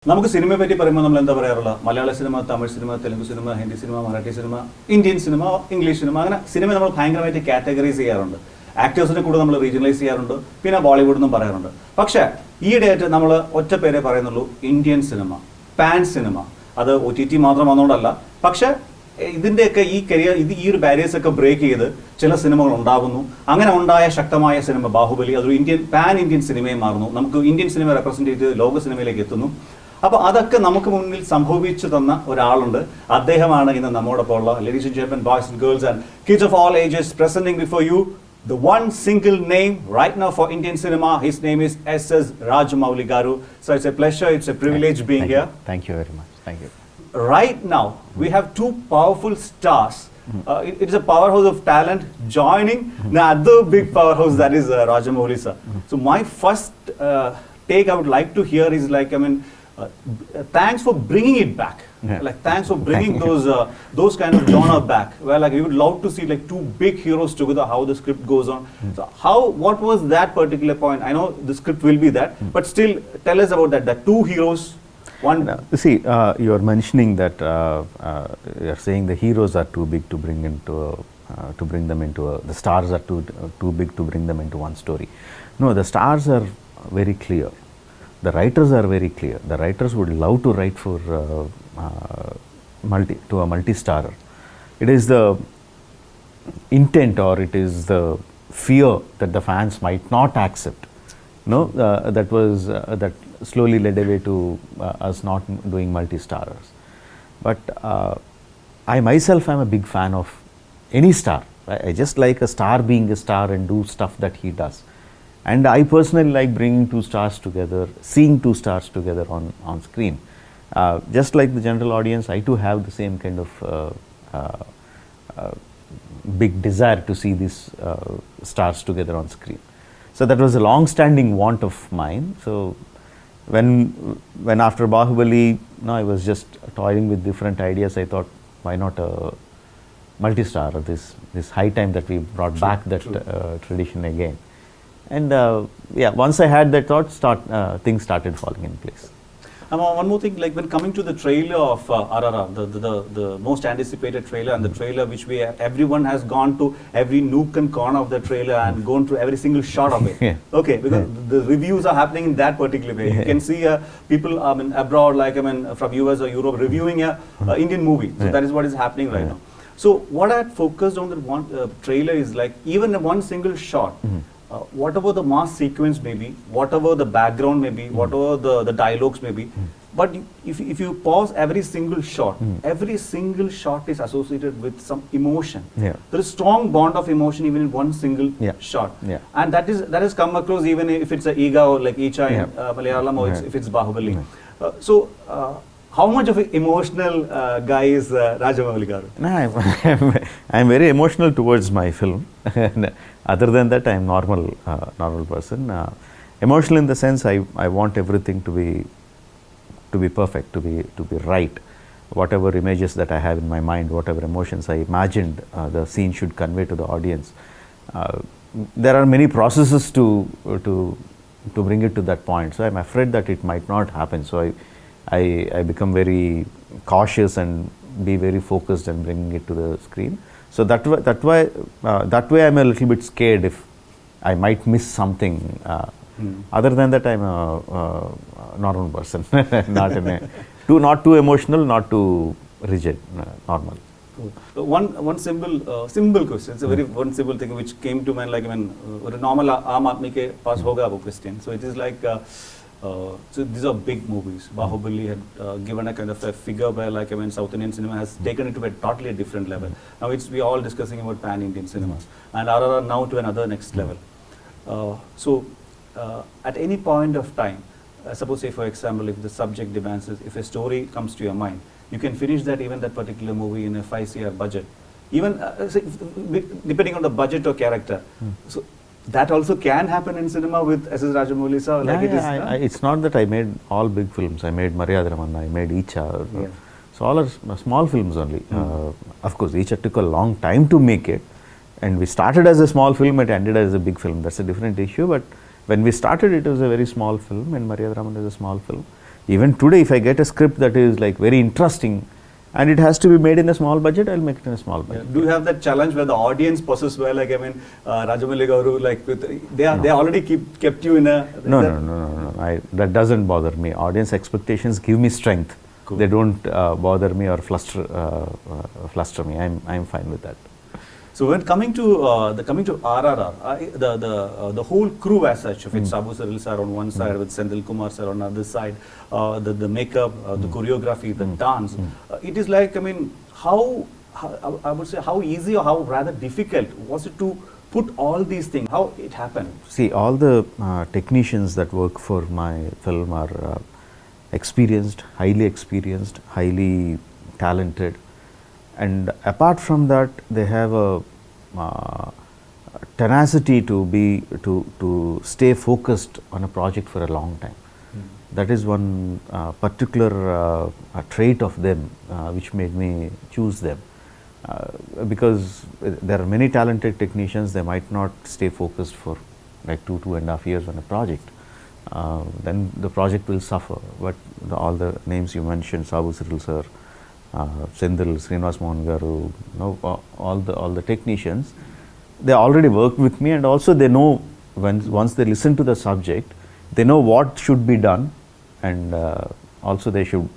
നമുക്ക് സിനിമയെ പറ്റി പറയുമ്പോൾ നമ്മൾ എന്താ പറയാറുള്ള മലയാള cinema, Tamil cinema, Telugu cinema, Hindi cinema, Marathi cinema, Indian cinema, English cinema, അങ്ങനെ സിനിമ നമ്മൾ ഭയങ്കരമായിട്ട് കാറ്റഗറൈസ് ചെയ്യാറുണ്ട്. ആക്ടേഴ്സിനെ കൂടെ നമ്മൾ റീജിയണലൈസ് ചെയ്യാറുണ്ട്, പിന്നെ ബോളിവുഡ് എന്നും പറയാറുണ്ട്. പക്ഷേ ഈയിടെയായിട്ട് നമ്മൾ ഒറ്റ പേരെ പറയുന്നുള്ളൂ, ഇന്ത്യൻ സിനിമ, പാൻ സിനിമ. അത് OTT മാത്രം വന്നുകൊണ്ടല്ല, പക്ഷേ ഇതിൻ്റെയൊക്കെ ഈ ഒരു ബാരിയേഴ്സ് ഒക്കെ ബ്രേക്ക് ചെയ്ത് ചില സിനിമകൾ ഉണ്ടാകുന്നു. അങ്ങനെ ഉണ്ടായ ശക്തമായ സിനിമ ബാഹുബലി അതൊരു പാൻ ഇന്ത്യൻ സിനിമയെ മാറുന്നു. നമുക്ക് ഇന്ത്യൻ സിനിമ റെപ്രസെന്റ് ചെയ്ത് ലോക സിനിമയിലേക്ക് എത്തുന്നു. അപ്പോൾ അതൊക്കെ നമുക്ക് മുന്നിൽ സംഭവിച്ചു തന്ന ഒരാളുണ്ട്. അദ്ദേഹമാണ് ഇന്ന് നമ്മോടൊപ്പം ഉള്ള ladies and gentlemen, boys and girls and kids of all ages, presenting before you the one single name right now for Indian cinema. His name is S.S. Rajamouli Garu. So it's a pleasure, it's a privilege being here. Thank you very much. Thank you. Right now, we have two powerful stars. It's a powerhouse of talent joining the other big powerhouse, that is Rajamouli sir. So my first take I would like to hear is like, I mean, thanks for bringing it back. Like thanks for bringing those kind of genre back. Well, like we would love to see like two big heroes together, how the script goes on. So what was that particular point? I know the script will be that, but still tell us about that two heroes. One. See, you are mentioning that you are saying the heroes are too big to bring into to bring them into the stars are too big to bring them into one story. No, the stars are very clear. The writers are very clear. The writers would love to write for a multi-starrer. It is the intent or it is the fear that the fans might not accept. No, that slowly led away to us not doing multi-starrers. But I myself am a big fan of any star. I just like a star being a star and do stuff that he does. And I personally like bringing two stars together, seeing two stars together on screen. Just like the general audience, I too have the same kind of big desire to see these stars together on screen. So that was a long-standing want of mine. So when after Bahubali, I was just toying with different ideas. I thought, why not a multi-star? This high time that we brought back that tradition again. And once I had that thought, things started falling in place. One more thing, like when coming to the trailer of RRR, the most anticipated trailer, and the trailer which everyone has gone to every nook and corner of the trailer and gone through every single shot of it. Okay, because the reviews are happening in that particular way. You can see people abroad, like from US or Europe, reviewing a Indian movie. So that is what is happening right now. So what I had focused on that one trailer is like even one single shot. Whatever the mass sequence may be, whatever the background may be, whatever the dialogues may be, but if you pause every single shot is associated with some emotion. There is strong bond of emotion even in one single shot, and that has come across even if it's a Iga or like Icha in Malayalam or if it's Bahubali. So how much of an emotional guy is Rajamouli Garu? No, I'm very emotional towards my film. Other than that, I am normal person. Emotional in the sense I want everything to be perfect, to be right. Whatever images that I have in my mind, whatever emotions I imagined the scene should convey to the audience. There are many processes to bring it to that point. So I'm afraid that it might not happen. So I become very cautious and be very focused and bringing it to the screen. So that way I'm a little bit scared if I might miss something. Other than that, I'm a normal person, not too emotional, not too rigid, normal. One simple question. It's a very one simple thing which came to mind, like a normal aam aadmi ke paas hoga wo question. So it is like. So these are big movies. Bahubali had given a kind of a figure where like South Indian cinema has taken it to a totally different level. Now we are all discussing about pan-Indian cinemas and RRR now to another next level. So at any point of time, suppose say for example if the subject demands it, if a story comes to your mind, you can finish that particular movie in a 5 crore budget. Even depending on the budget or character. So that also can happen in cinema with S.S. Rajamouli sir. Like it's not that I made all big films. I made Maryada Ramanna, I made Icha. So all are small films only. Of course, Icha took a long time to make it, and we started as a small film, it ended as a big film. That's a different issue. But when we started, it was a very small film, and Maryada Ramanna is a small film. Even today, if I get a script that is like very interesting, and it has to be made in a small budget, I'll make it in a small Yeah. budget. Do you have that challenge where the audience possesses well? Like, I mean, Rajamouli Garu, like, they already kept you in a. No, no, no, no, no. That doesn't bother me. Audience expectations give me strength. Cool. They don't bother me or fluster me. I'm fine with that. So when coming to RRR, the whole crew as such, of it, Sabu Saril sir on one side, with Sendil Kumar sir on the other side, the makeup, the choreography, the dance, it is like, I mean, how I would say how easy or how rather difficult was it to put all these things? How it happened? See, all the technicians that work for my film are experienced, highly talented, and apart from that, they have a tenacity to stay focused on a project for a long time. That is one particular trait of them which made me choose them. Because there are many talented technicians, they might not stay focused for like 2.5 years on a project. Then the project will suffer. But all the names you mentioned, Sabu Saril sir, Sendil, Srinivas Mohan Garu, all the technicians, they already worked with me, and also they know once they listen to the subject, they know what should be done, and also they should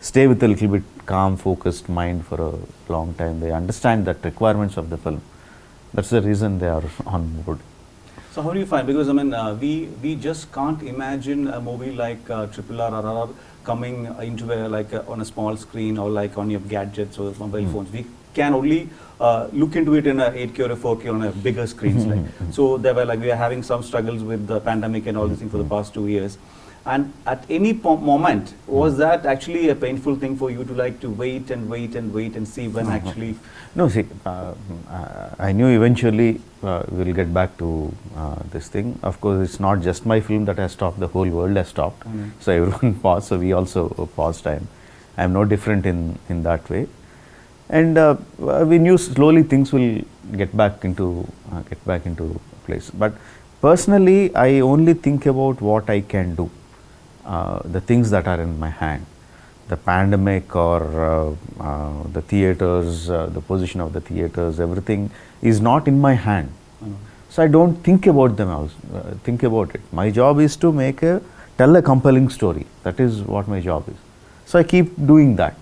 stay with a little bit calm, focused mind for a long time. They understand that requirements of the film. That's the reason they are on board. So how do you find? Because I mean, we just can't imagine a movie like RRR coming into on a small screen or like on your gadgets or mobile phones. We can only look into it in a 8K or a 4K on a bigger screens. So we are having some struggles with the pandemic and all this thing for the past 2 years. And at any moment, was that actually a painful thing for you to wait and see when actually? No, see, I knew eventually we'll get back to this thing. Of course, it's not just my film that has stopped, the whole world has stopped. So everyone paused, so we also paused time. I'm no different in that way. And we knew slowly things will get back into place. But personally, I only think about what I can do. The things that are in my hand, the pandemic or the theaters, the position of the theaters, everything is not in my hand. So I don't think about them. Think about it. My job is to tell a compelling story. That is what my job is. So I keep doing that.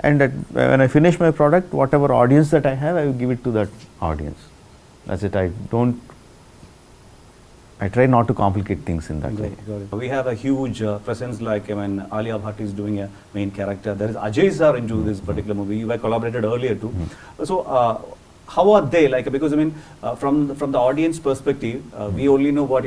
And when I finish my product, whatever audience that I have, I will give it to that audience. That's it. I try not to complicate things in that way. We have a huge presence, like when Alia Bhatt is doing a main character. There is Ajay sir into this particular movie. You have collaborated earlier too. So how are they? Because I mean, from the audience perspective, we only know what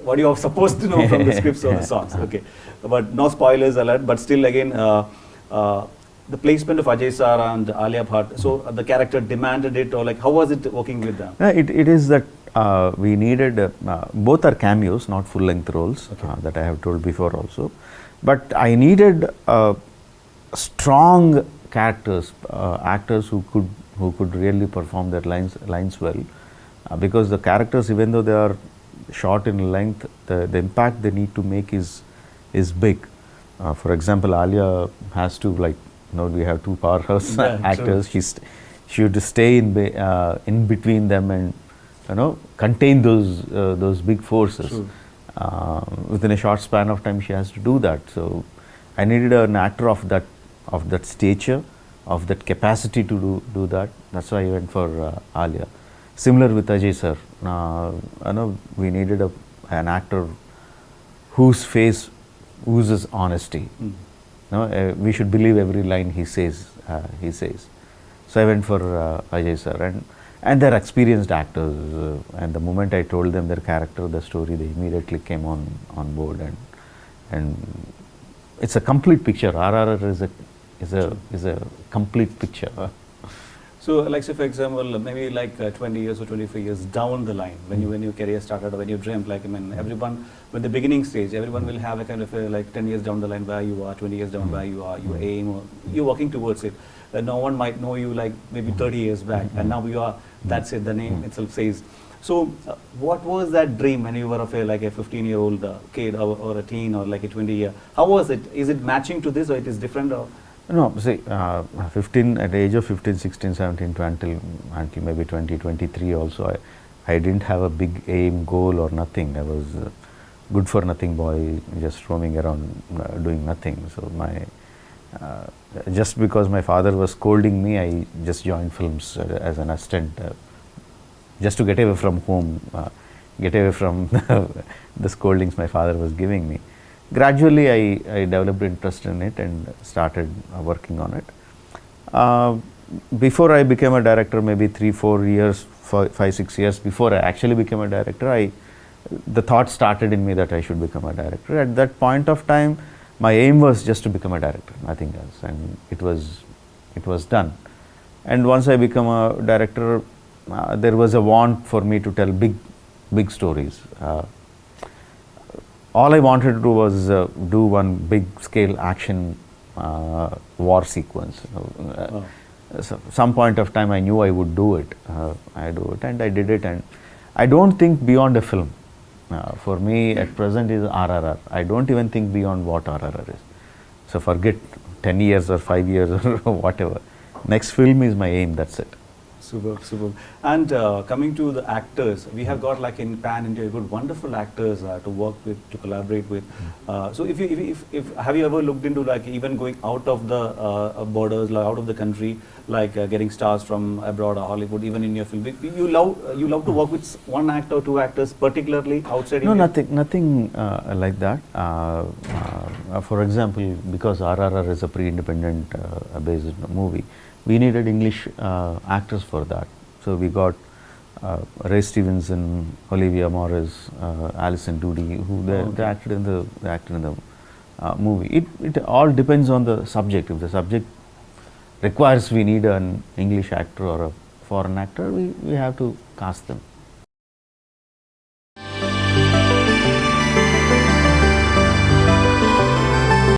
what you are supposed to know from the scripts or the songs. Okay, but no spoilers alert. But still, again, the placement of Ajay sir and Alia Bhatt. So the character demanded it, or how was it working with them? It is that. We needed, both are cameos, not full-length roles, that I have told before also. But I needed strong characters, actors who could really perform their lines well. Because the characters, even though they are short in length, the impact they need to make is big. For example, Alia has to we have two powerhouse actors. She should stay in between them and contain those big forces. Within a short span of time, she has to do that. So I needed an actor of that stature, of that capacity to do that. That's why I went for Alia. Similar with Ajay sir. We needed an actor whose face oozes honesty. We should believe every line he says. So I went for Ajay sir, and they're experienced actors, and the moment I told them their character, the story, they immediately came on board, and it's a complete picture. RRR is a complete picture. So, say for example, maybe 20 years or 25 years down the line, when your career started, or when you dreamt, everyone, when the beginning stage, everyone will have a kind of 10 years down the line where you are, 20 years down where you are, your aim, or you're working towards it. No one might know you maybe 30 years back, and now you are. That's it. The name itself says. So, what was that dream when you were like a 15-year-old kid or a teen or like a 20-year? How was it? Is it matching to this or it is different? Or? No, see, 15, at the age of 15, 16, 17, until maybe 20, 23 also, I didn't have a big aim, goal or nothing. I was good for nothing boy, just roaming around doing nothing. So just because my father was scolding me, I just joined films as an assistant, just to get away from home, get away from the scoldings my father was giving me. Gradually, I developed interest in it and started working on it. Before I became a director, maybe 3-4 years, 5-6 years before I actually became a director, the thought started in me that I should become a director. At that point of time, my aim was just to become a director, nothing else, and it was done. And once I became a director, there was a want for me to tell big stories. All I wanted to do was do one big scale action war sequence. So some point of time I knew I would do it. I do it and I did it, and I don't think beyond a film. For me at present is RRR. I don't even think beyond what RRR is. So forget 10 years or 5 years or whatever. Next film is my aim, that's it. Superb, superb. And coming to the actors, we have got like in Pan India good wonderful actors to work with, to collaborate with. So if have you ever looked into like even going out of the borders, like out of the country, like getting stars from abroad or Hollywood, even in your film? You love to work with one actor or two actors, particularly outside No, India? nothing like that. For example, because RRR is a pre-independent based movie, we needed English actors for that. So we got Ray Stevenson, Olivia Morris, Alison Doody, who they acted in the movie. It all depends on the subject. If the subject requires we need an English actor or a foreign actor, we have to cast them.